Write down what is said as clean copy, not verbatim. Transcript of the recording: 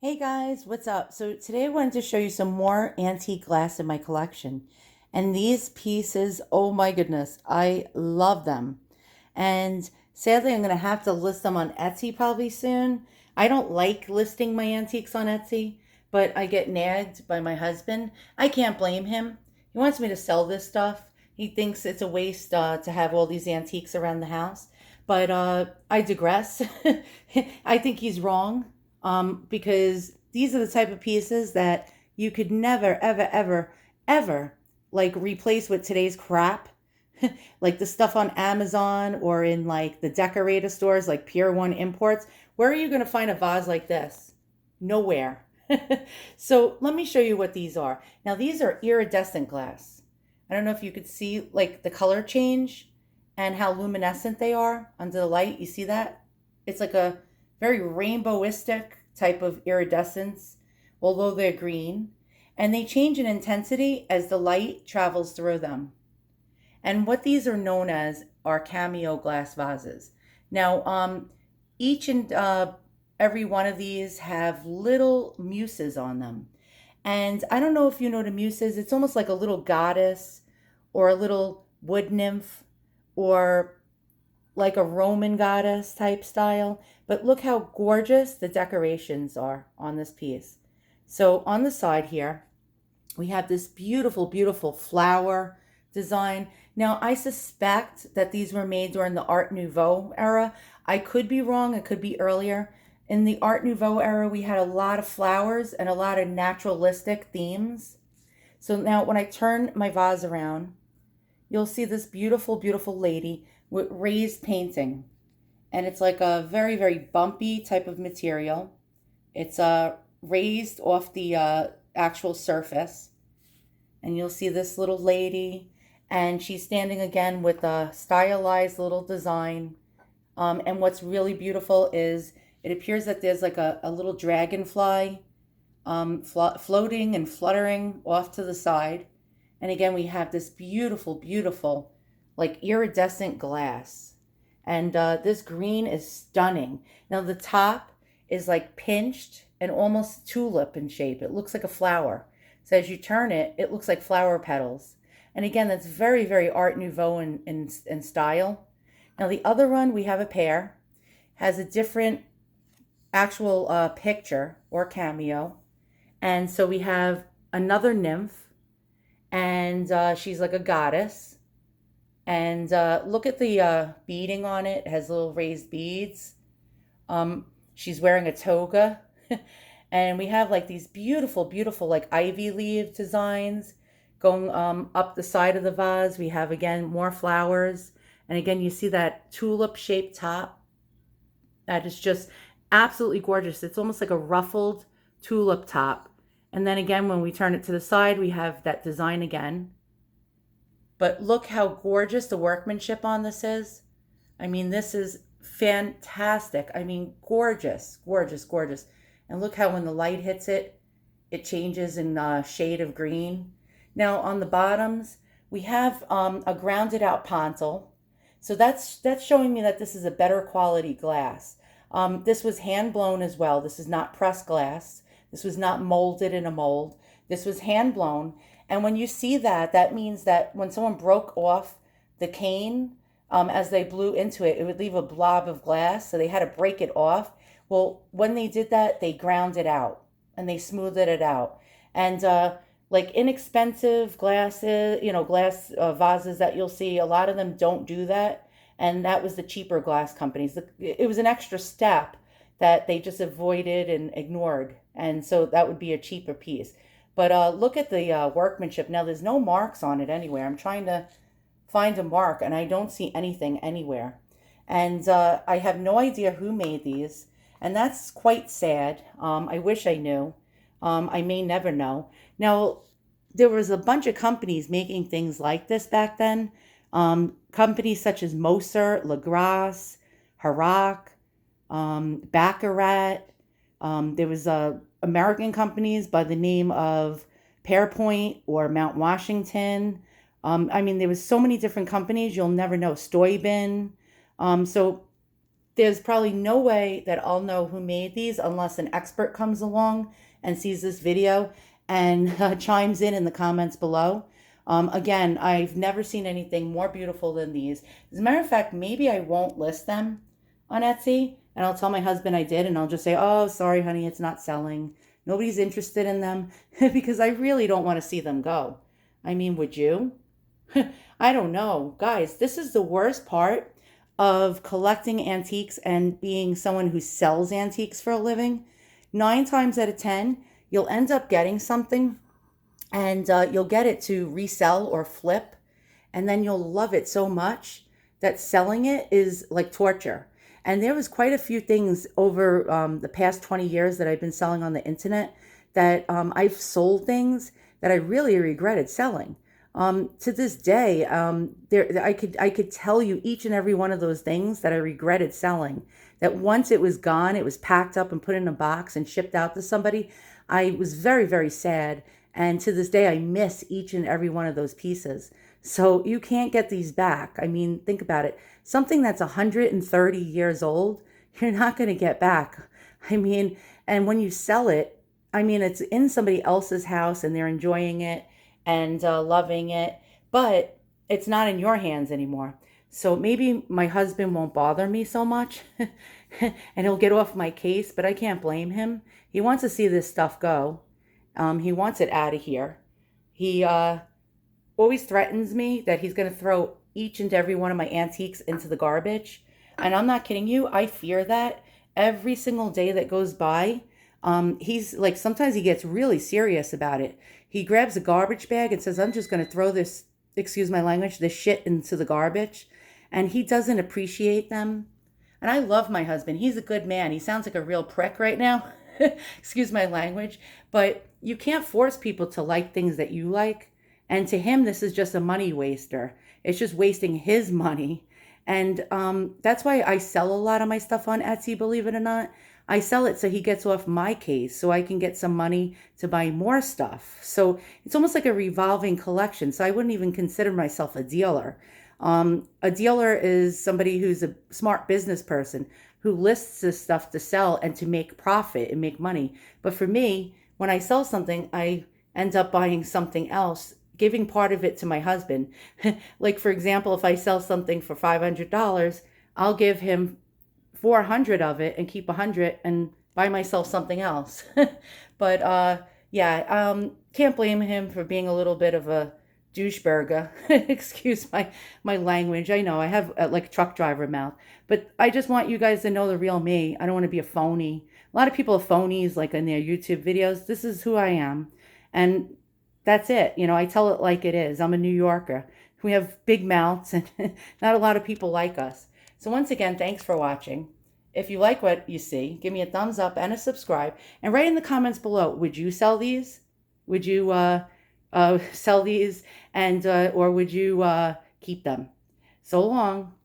Hey guys, what's up? So today I wanted to show you some more antique glass in my collection. And these pieces, oh my goodness, I love them. And sadly, I'm going to have to list them on Etsy probably soon. I don't like listing my antiques on Etsy, but I get nagged by my husband. I can't blame him. He wants me to sell this stuff. He thinks it's a waste to have all these antiques around the house. But I digress. I think he's wrong, because these are the type of pieces that you could never, ever, ever, ever like replace with today's crap. Like the stuff on Amazon or in like the decorator stores like Pier 1 Imports. Where are you going to find a vase like this? Nowhere. So let me show you what these are. Now these are iridescent glass. I don't know if you could see like the color change and how luminescent they are under the light. You see that? It's like a very rainbowistic type of iridescence, although they're green. And they change in intensity as the light travels through them. And what these are known as are Cameo glass vases. Now, each and every one of these have little muses on them. And I don't know if you know what a muse is. It's almost like a little goddess or a little wood nymph or like a Roman goddess type style. But look how gorgeous the decorations are on this piece. So on the side here, we have this beautiful, beautiful flower design. Now, I suspect that these were made during the Art Nouveau era. I could be wrong, it could be earlier. In the Art Nouveau era, we had a lot of flowers and a lot of naturalistic themes. So now when I turn my vase around, you'll see this beautiful, beautiful lady with raised painting. And it's like a very, very bumpy type of material. It's raised off the actual surface. And you'll see this little lady, and she's standing again with a stylized little design. And what's really beautiful is it appears that there's like a little dragonfly floating and fluttering off to the side. And again, we have this beautiful, beautiful, like iridescent glass. And this green is stunning. Now the top is like pinched and almost tulip in shape. It looks like a flower. So as you turn it, it looks like flower petals. And again, that's very, very Art Nouveau in style. Now the other one, we have a pair, has a different actual picture or cameo. And so we have another nymph, and she's like a goddess. And look at the beading on it. It has little raised beads. She's wearing a toga. And we have like these beautiful, beautiful like ivy leaf designs going up the side of the vase. We have again more flowers. And again, you see that tulip shaped top. That is just absolutely gorgeous. It's almost like a ruffled tulip top. And then again, when we turn it to the side, we have that design again. But look how gorgeous the workmanship on this is. I mean, this is fantastic. I mean, gorgeous, gorgeous, gorgeous. And look how when the light hits it, it changes in shade of green. Now on the bottoms, we have a grounded out pontil. So that's showing me that this is a better quality glass. This was hand blown as well. This is not pressed glass. This was not molded in a mold. This was hand blown. And when you see that, that means that when someone broke off the cane, as they blew into it, it would leave a blob of glass. So they had to break it off. Well, when they did that, they ground it out and they smoothed it out. And like inexpensive glasses, glass vases that you'll see, a lot of them don't do that. And that was the cheaper glass companies. It was an extra step that they just avoided and ignored. And so that would be a cheaper piece. But look at the workmanship. Now, there's no marks on it anywhere. I'm trying to find a mark, and I don't see anything anywhere. And I have no idea who made these. And that's quite sad. I wish I knew. I may never know. Now, there was a bunch of companies making things like this back then. Companies such as Moser, LaGrasse, Harac, Baccarat. There was American companies by the name of Pearpoint or Mount Washington. I mean, there was so many different companies, you'll never know. Stoibin. So there's probably no way that I'll know who made these unless an expert comes along and sees this video and chimes in the comments below. Again, I've never seen anything more beautiful than these. As a matter of fact, maybe I won't list them on Etsy, and I'll tell my husband I did, and I'll just say, oh, sorry, honey, it's not selling. Nobody's interested in them because I really don't want to see them go. I mean, would you? I don't know. Guys, this is the worst part of collecting antiques and being someone who sells antiques for a living. 9 times out of 10, you'll end up getting something and you'll get it to resell or flip. And then you'll love it so much that selling it is like torture. And there was quite a few things over the past 20 years that I've been selling on the internet that I've sold things that I really regretted selling. To this day, I could tell you each and every one of those things that I regretted selling. That once it was gone, it was packed up and put in a box and shipped out to somebody. I was very, very sad. And to this day, I miss each and every one of those pieces. So you can't get these back. I mean, think about it. Something that's 130 years old, you're not going to get back. I mean, and when you sell it, I mean, it's in somebody else's house and they're enjoying it and loving it, but it's not in your hands anymore. So maybe my husband won't bother me so much and he'll get off my case, but I can't blame him. He wants to see this stuff go. He wants it out of here. He always threatens me that he's going to throw each and every one of my antiques into the garbage. And I'm not kidding you. I fear that every single day that goes by. He's like, sometimes he gets really serious about it. He grabs a garbage bag and says, I'm just going to throw this, excuse my language, this shit into the garbage. And he doesn't appreciate them. And I love my husband. He's a good man. He sounds like a real prick right now. Excuse my language. But you can't force people to like things that you like. And to him, this is just a money waster. It's just wasting his money. And that's why I sell a lot of my stuff on Etsy, believe it or not. I sell it so he gets off my case so I can get some money to buy more stuff. So it's almost like a revolving collection. So I wouldn't even consider myself a dealer. A dealer is somebody who's a smart business person who lists this stuff to sell and to make profit and make money. But for me, when I sell something, I end up buying something else, giving part of it to my husband. Like, for example, if I sell something for $500, I'll give him 400 of it and keep 100 and buy myself something else. But can't blame him for being a little bit of a doucheburger. Excuse my language. I know I have like a truck driver mouth, but I just want you guys to know the real me. I don't want to be a phony. A lot of people are phonies like in their YouTube videos. This is who I am. And that's it. You know, I tell it like it is. I'm a New Yorker. We have big mouths and not a lot of people like us. So once again, thanks for watching. If you like what you see, give me a thumbs up and a subscribe. And write in the comments below, would you sell these? Would you sell these and or would you keep them? So long.